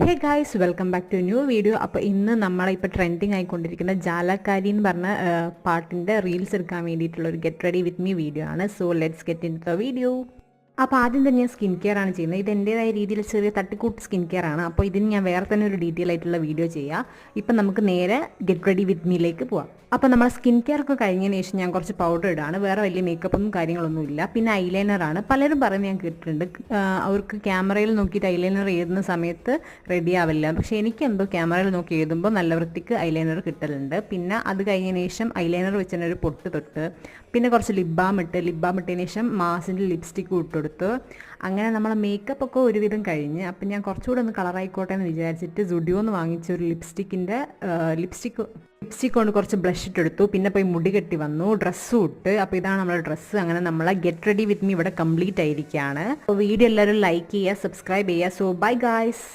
Hey guys welcome back to new video. അപ്പോൾ ഇന്ന് നമ്മളിപ്പോൾ ട്രെൻഡിങ് ആയിക്കൊണ്ടിരിക്കുന്ന ജാലക്കാരി എന്ന് പറഞ്ഞ പാട്ടിൻ്റെ റീൽസ് എടുക്കാൻ വേണ്ടിയിട്ടുള്ള ഒരു get ready with me video ആണ്. So let's get in the video. അപ്പോൾ ആദ്യം തന്നെ ഞാൻ സ്കിൻ കെയർ ആണ് ചെയ്യുന്നത്. ഇത് എൻ്റേതായ രീതിയിൽ ചെറിയ തട്ടിക്കൂട്ട് സ്കിൻ കെയർ ആണ്. അപ്പോൾ ഇതിന് ഞാൻ വേറെ തന്നെ ഒരു ഡീറ്റെയിൽ ആയിട്ടുള്ള വീഡിയോ ചെയ്യാം. ഇപ്പം നമുക്ക് നേരെ ഗെറ്റ് റെഡി വിത്ത് മീയിലേക്ക് പോവാം. അപ്പോൾ നമ്മൾ സ്കിൻ കെയർ ഒക്കെ കഴിഞ്ഞതിന് ശേഷം ഞാൻ കുറച്ച് പൗഡർ ഇടാണ്. വേറെ വലിയ മേക്കപ്പൊന്നും കാര്യങ്ങളൊന്നും ഇല്ല. പിന്നെ ഐലൈനറാണ്. പലരും പറയുന്നത് ഞാൻ കേട്ടിട്ടുണ്ട് അവർക്ക് ക്യാമറയിൽ നോക്കിയിട്ട് ഐലൈനർ എഴുതുന്ന സമയത്ത് റെഡി ആവില്ല. പക്ഷേ എനിക്ക് എന്തോ ക്യാമറയിൽ നോക്കി എഴുതുമ്പോൾ നല്ല വൃത്തിക്ക് ഐലൈനർ കിട്ടലുണ്ട്. പിന്നെ അത് കഴിഞ്ഞതിന് ശേഷം ഐലൈനർ വെച്ച് തന്നെ ഒരു പൊട്ട് തൊട്ട്, പിന്നെ കുറച്ച് ലിപ് ബാം ഇട്ടതിന് ശേഷം മാസിൻ്റെ ലിപ്സ്റ്റിക്ക് ഇട്ടെടുത്ത്, അങ്ങനെ നമ്മളെ മേക്കപ്പ് ഒക്കെ ഒരുവിധം കഴിഞ്ഞ്. അപ്പം ഞാൻ കുറച്ചുകൂടെ ഒന്ന് കളറായിക്കോട്ടെ എന്ന് വിചാരിച്ചിട്ട് സുഡിയോന്ന് വാങ്ങിച്ച ഒരു ലിപ്സ്റ്റിക് കൊണ്ട് കുറച്ച് ബ്ലഷ് ഇട്ടെടുത്തു. പിന്നെ പോയി മുടി കെട്ടി വന്നു, ഡ്രസ്സും ഇട്ട്. അപ്പോൾ ഇതാണ് നമ്മുടെ ഡ്രസ്സ്. അങ്ങനെ നമ്മളെ ഗെറ്റ് റെഡി വിത്ത് മീ ഇവിടെ കംപ്ലീറ്റ് ആയിരിക്കുകയാണ്. അപ്പോൾ വീഡിയോ എല്ലാവരും ലൈക്ക് ചെയ്യുക, സബ്സ്ക്രൈബ് ചെയ്യുക. So bye guys.